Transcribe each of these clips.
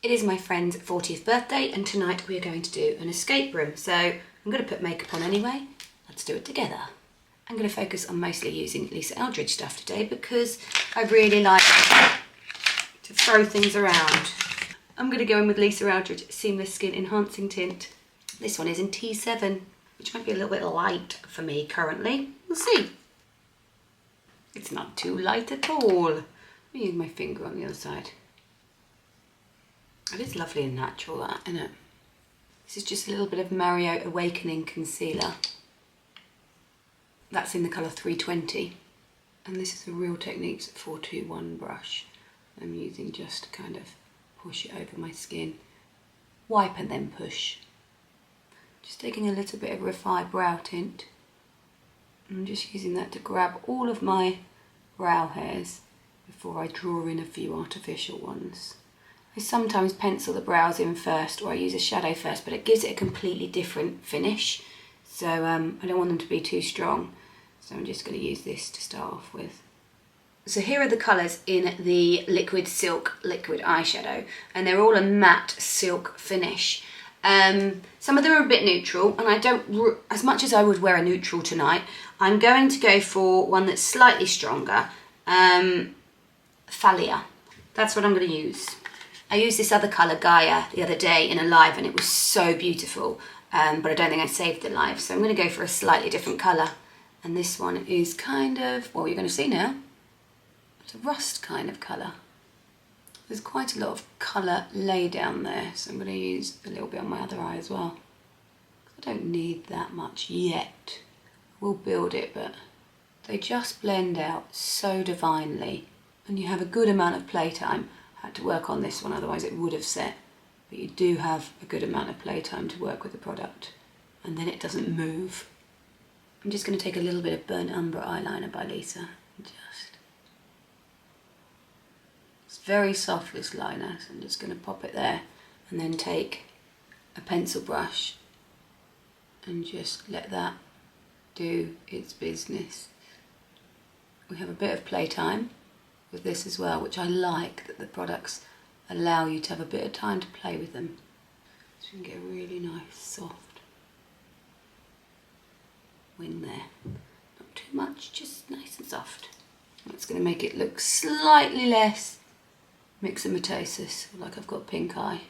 It is my friend's 40th birthday and tonight we are going to do an escape room. So I'm going to put makeup on anyway. Let's do it together. I'm going to focus on mostly using Lisa Eldridge stuff today because I really like to throw things around. I'm going to go in with Lisa Eldridge Seamless Skin Enhancing Tint. This one is in T7, which might be a little bit light for me currently. We'll see. It's not too light at all. Let me use my finger on the other side. It is lovely and natural, that, isn't it? This is just a little bit of Mario Awakening Concealer. That's in the colour 320. And this is a Real Techniques 421 brush. I'm using just to kind of push it over my skin. Wipe and then push. Just taking a little bit of Refi Brow Tint. I'm just using that to grab all of my brow hairs before I draw in a few artificial ones. I sometimes pencil the brows in first, or I use a shadow first, but it gives it a completely different finish. So I don't want them to be too strong. So I'm just going to use this to start off with. So here are the colours in the Liquid Silk Liquid Eyeshadow, and they're all a matte silk finish. Some of them are a bit neutral, and I don't, as much as I would wear a neutral tonight, I'm going to go for one that's slightly stronger, Thalia. That's what I'm going to use. I used this other colour, Gaia, the other day in a live, and it was so beautiful, but I don't think I saved the live, so I'm going to go for a slightly different colour. And this one is kind of, well, you're going to see now, it's a rust kind of colour. There's quite a lot of colour lay down there, so I'm going to use a little bit on my other eye as well. I don't need that much yet. We'll build it, but they just blend out so divinely, and you have a good amount of playtime. I had to work on this one, otherwise it would have set, but you do have a good amount of playtime to work with the product, and then it doesn't move. I'm just going to take a little bit of Burnt Umber eyeliner by Lisa. It's very soft, this liner, so I'm just going to pop it there, and then take a pencil brush and just let that do its business. We have a bit of playtime with this as well, which I like, that the products allow you to have a bit of time to play with them. So you can get a really nice soft wing there. Not too much, just nice and soft. That's going to make it look slightly less myxomatosis, like I've got pink eye.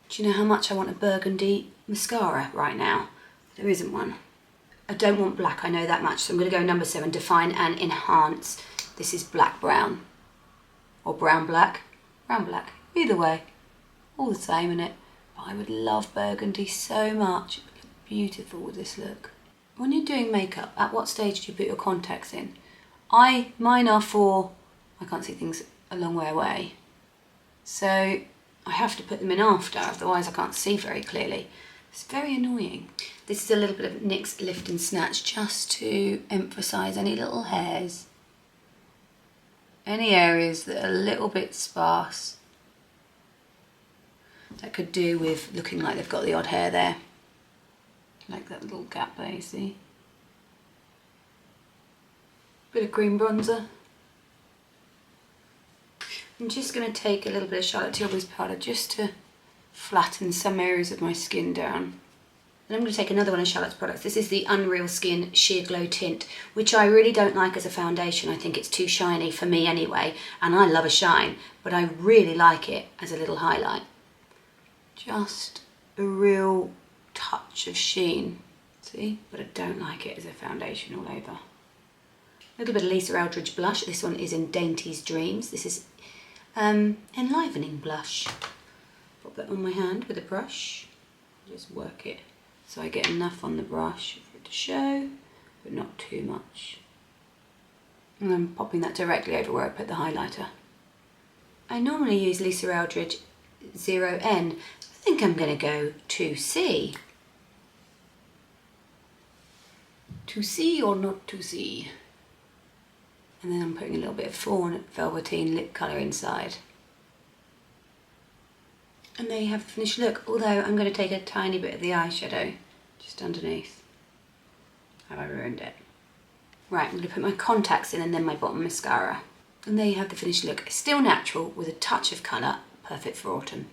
Do you know how much I want a burgundy mascara right now? There isn't one. I don't want black, I know that much, so I'm going to go number 7, Define and Enhance. This is black brown, or brown black, either way, all the same in it. But I would love burgundy so much. It would look beautiful with this look. When you're doing makeup, at what stage do you put your contacts in? Mine are for, I can't see things a long way away, so I have to put them in after, otherwise I can't see very clearly. It's very annoying. This is a little bit of NYX Lift and Snatch, just to emphasise any little hairs, any areas that are a little bit sparse. That could do with looking like they've got the odd hair there. Like that little gap there, you see. Bit of cream bronzer. I'm just going to take a little bit of Charlotte Tilbury's powder just to flatten some areas of my skin down. And I'm going to take another one of Charlotte's products. This is the Unreal Skin Sheer Glow Tint, which I really don't like as a foundation. I think it's too shiny for me anyway, and I love a shine, but I really like it as a little highlight. Just a real touch of sheen, see? But I don't like it as a foundation all over. A little bit of Lisa Eldridge blush. This one is in Dainty's Dreams. This is Enlivening Blush. Pop that on my hand with a brush. Just work it so I get enough on the brush for it to show, but not too much. And I'm popping that directly over where I put the highlighter. I normally use Lisa Eldridge 0N. I think I'm going to go 2C. 2C or not 2C? And then I'm putting a little bit of Fawn Velveteen lip colour inside. And there you have the finished look, although I'm going to take a tiny bit of the eyeshadow just underneath. Have I ruined it? Right, I'm going to put my contacts in and then my bottom mascara. And there you have the finished look. Still natural with a touch of colour, perfect for autumn.